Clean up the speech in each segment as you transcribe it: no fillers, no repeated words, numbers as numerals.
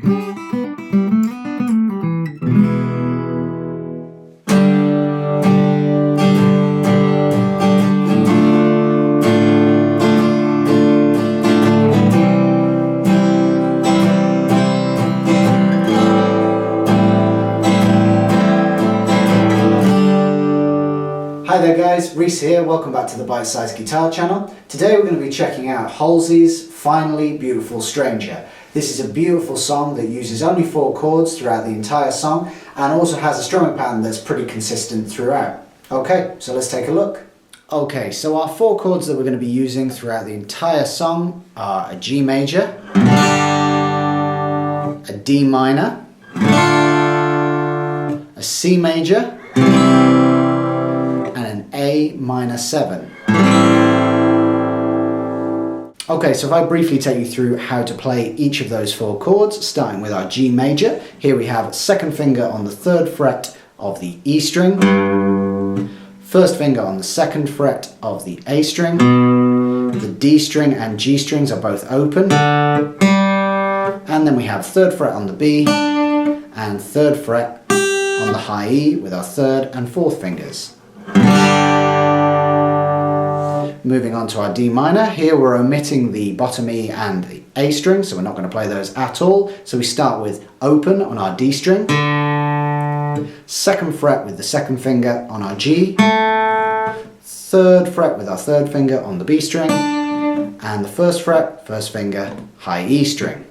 Hi there guys, Rhys here, welcome back to the Bitesize Guitar channel. Today we're going to be checking out Halsey's Finally Beautiful Stranger. This is a beautiful song that uses only 4 chords throughout the entire song and also has a strumming pattern that's pretty consistent throughout. Okay, so let's take a look. Okay, so our 4 chords that we're going to be using throughout the entire song are a G major, a D minor, a C major, A minor 7. Okay, so if I briefly take you through how to play each of those 4 chords, starting with our G major. Here we have 2nd finger on the 3rd fret of the E string, 1st finger on the 2nd fret of the A string, the D string and G strings are both open, and then we have 3rd fret on the B and 3rd fret on the high E with our 3rd and 4th fingers. Moving on to our D minor, here we're omitting the bottom E and the A string, so we're not going to play those at all. So we start with open on our D string, 2nd fret with the 2nd finger on our G, 3rd fret with our 3rd finger on the B string, and the 1st fret, 1st finger, high E string.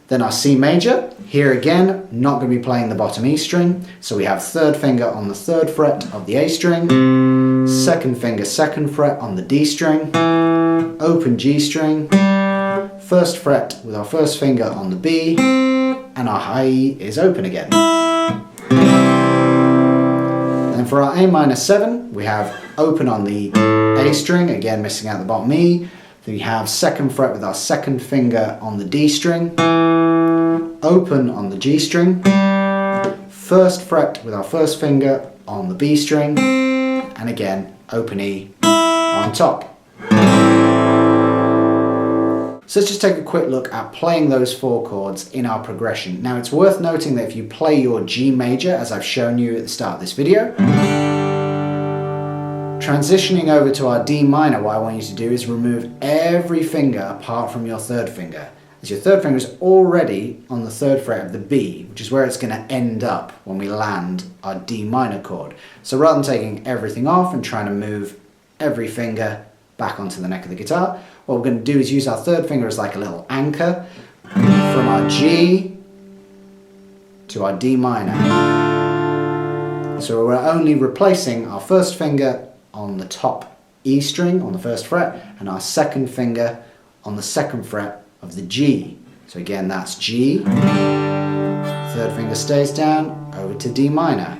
Then our C major, here again, not going to be playing the bottom E string, so we have 3rd finger on the 3rd fret of the A string, 2nd finger 2nd fret on the D string, open G string, 1st fret with our 1st finger on the B, and our high E is open again. And for our A minor 7, we have open on the A string, again missing out the bottom E. Then we have 2nd fret with our 2nd finger on the D string, open on the G string, 1st fret with our 1st finger on the B string, and again open E on top. So let's just take a quick look at playing those 4 chords in our progression. Now it's worth noting that if you play your G major, as I've shown you at the start of this video, transitioning over to our D minor, what I want you to do is remove every finger apart from your 3rd finger, as your 3rd finger is already on the 3rd fret of the B, which is where it's going to end up when we land our D minor chord. So rather than taking everything off and trying to move every finger back onto the neck of the guitar, what we're going to do is use our 3rd finger as like a little anchor from our G to our D minor. So we're only replacing our 1st finger on the top E string on the 1st fret and our 2nd finger on the 2nd fret of the G. So again, that's G, 3rd finger stays down, over to D minor.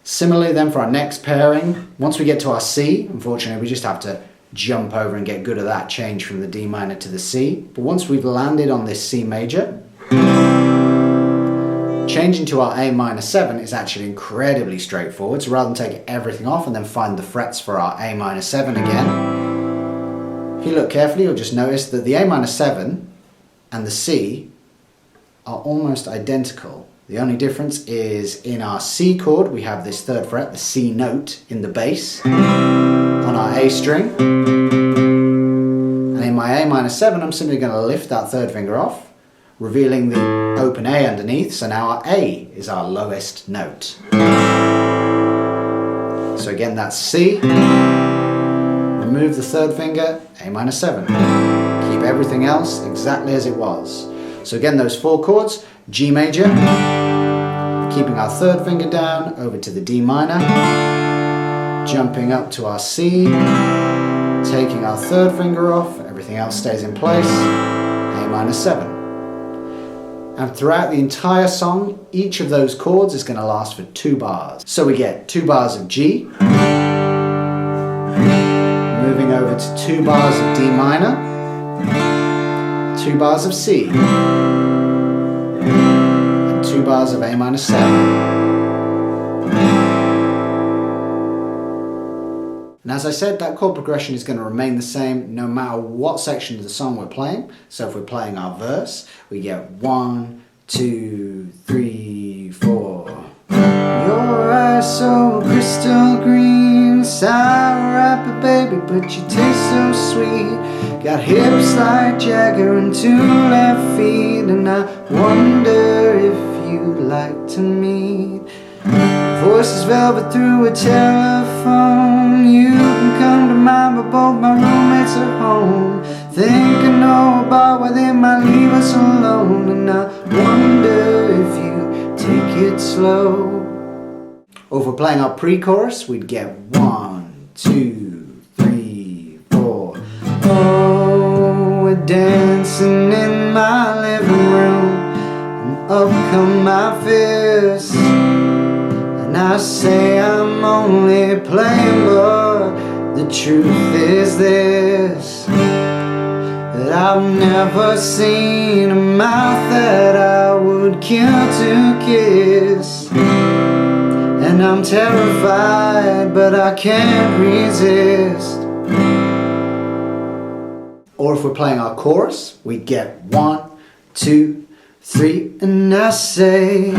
Similarly then for our next pairing, once we get to our C, unfortunately we just have to jump over and get good at that change from the D minor to the C. But once we've landed on this C major, changing to our A minor 7 is actually incredibly straightforward. So rather than take everything off and then find the frets for our A minor 7 again, if you look carefully, you'll just notice that the A minor 7 and the C are almost identical. The only difference is in our C chord, we have this 3rd fret, the C note in the bass, on our A string. And in my A minor 7, I'm simply going to lift that 3rd finger off, revealing the open A underneath, so now our A is our lowest note. So again, that's C. Remove the 3rd finger, A minor 7. Keep everything else exactly as it was. So again, those 4 chords, G major, keeping our 3rd finger down, over to the D minor, jumping up to our C, taking our 3rd finger off, everything else stays in place, A minor 7. And throughout the entire song, each of those chords is going to last for 2 bars. So we get 2 bars of G, moving over to 2 bars of D minor, 2 bars of C, and 2 bars of A minor 7. And as I said, that chord progression is going to remain the same no matter what section of the song we're playing. So if we're playing our verse, we get 1, 2, 3, 4. Your eyes so crystal green, sour apple baby, but you taste so sweet. Got hips like Jagger and 2 left feet, and I wonder if you'd like to meet. Voice is velvet through a telephone. You can come to mine, but both my roommates are home. Think I know about why they might leave us alone, and I wonder if you take it slow. Or if we're playing our pre-chorus, we'd get 1, 2, 3, 4. Oh, we're dancing in my living room, and up come my fists. And I say I'm only playing, but the truth is this, that I've never seen a mouth that I would kill to kiss. And I'm terrified, but I can't resist. Or if we're playing our chorus, we get 1, 2, 3, and I say,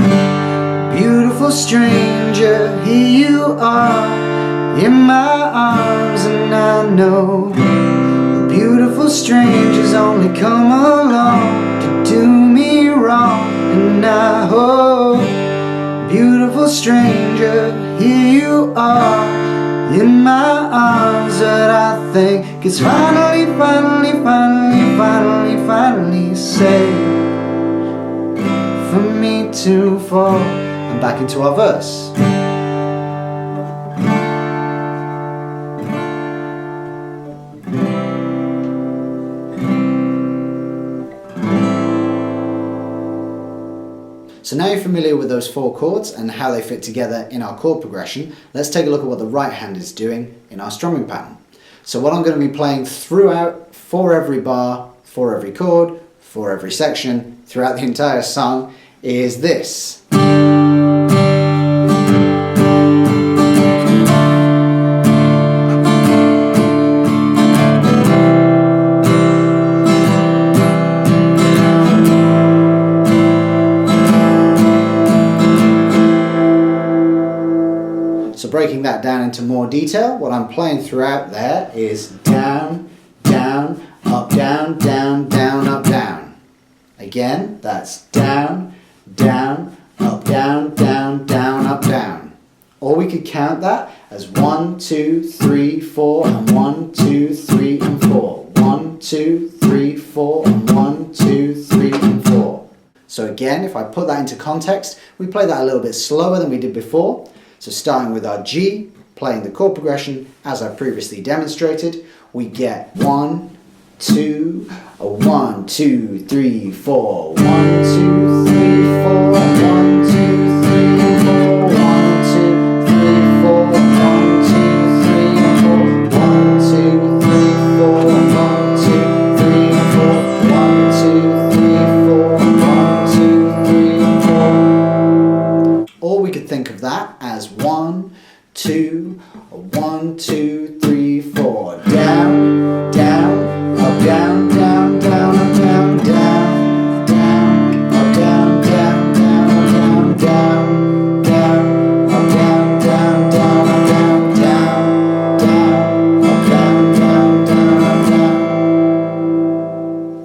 beautiful stranger, here you are in my arms, and I know the beautiful strangers only come along to do me wrong, and I hope, beautiful stranger, here you are in my arms, that I think it's finally safe for me to fall. And back into our verse. So now you're familiar with those 4 chords and how they fit together in our chord progression. Let's take a look at what the right hand is doing in our strumming pattern. So what I'm going to be playing throughout, for every bar, for every chord, for every section, throughout the entire song, is this. So breaking that down into more detail, what I'm playing throughout there is down, down, up, down, down, down, up, down. Again, that's down, down, up, down, down, down, up, down. Or we could count that as 1, 2, 3, 4, and 1, 2, 3, and 4. 1, 2, 3, 4, and 1, 2, 3, and 4. So again, if I put that into context, we play that a little bit slower than we did before. So starting with our G, playing the chord progression as I previously demonstrated, we get 1, 2, 1, 2, 3, 4, 1, 2, 3, 4, 1, 2, 3, 4, 1, 2, 3, 4, 1, 2, 3, 4, 1, 2, 3, 4, 1, 2, 3, 4, 1, 2, 3, 4, 1, 2, 3, 4. Or we could think of that as 1, 2, 1, 2, 3, 4. Down, down, up, down, down, down, up, down, down, down, up, down, down, down, down, down, up, down, down, down, up, down, down, down, up, down, down, down, up, down.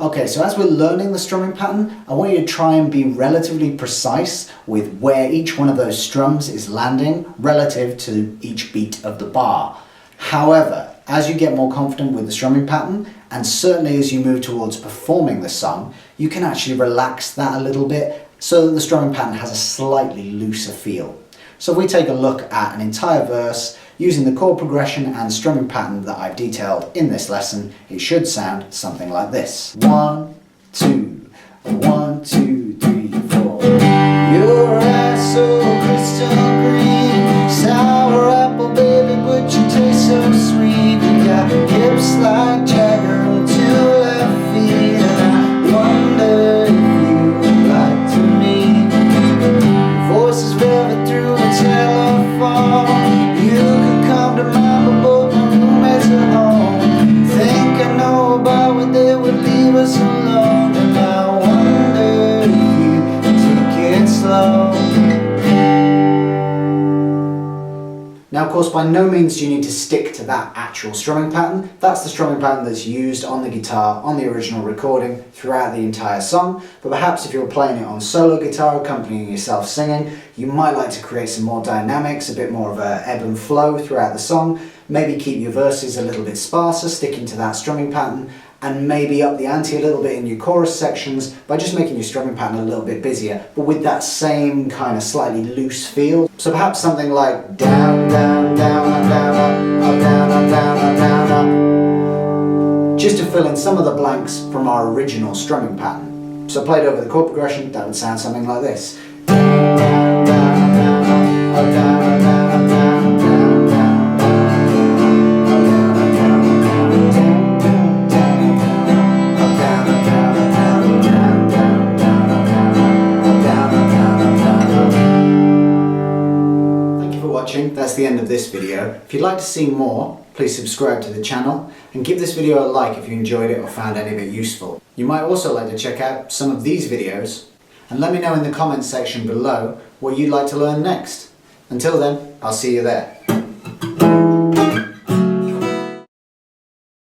Okay, so as we're learning the strumming pattern, I want you to try and be relatively precise with where each one of those strums is landing relative to each beat of the bar. However, as you get more confident with the strumming pattern, and certainly as you move towards performing the song, you can actually relax that a little bit so that the strumming pattern has a slightly looser feel. So if we take a look at an entire verse using the chord progression and strumming pattern that I've detailed in this lesson, it should sound something like this. 1, 2, 1, 2, 3, 4. Your eyes so crystal green, sour apple baby, but you taste so sweet. You got hips like Jagger and 2 left feet, and I wonder if you'd like to meet. Voices velvet through a telephone. You could come to mine, but both my us alone, and I wonder if you take it slow. Now, of course, by no means do you need to stick to that actual strumming pattern. That's the strumming pattern that's used on the guitar on the original recording throughout the entire song. But perhaps if you're playing it on solo guitar, accompanying yourself singing, you might like to create some more dynamics, a bit more of a ebb and flow throughout the song. Maybe keep your verses a little bit sparser, sticking to that strumming pattern, and maybe up the ante a little bit in your chorus sections by just making your strumming pattern a little bit busier, but with that same kind of slightly loose feel. So perhaps something like down, down, down, up, down, up, down, up, down, up, down, up. Just to fill in some of the blanks from our original strumming pattern. So played over the chord progression, that would sound something like this. Down, down, down, down, up, down, up, down, up, down, down, down. That's the end of this video. If you'd like to see more, please subscribe to the channel and give this video a like if you enjoyed it or found any of it useful. You might also like to check out some of these videos and let me know in the comments section below what you'd like to learn next. Until then, I'll see you there.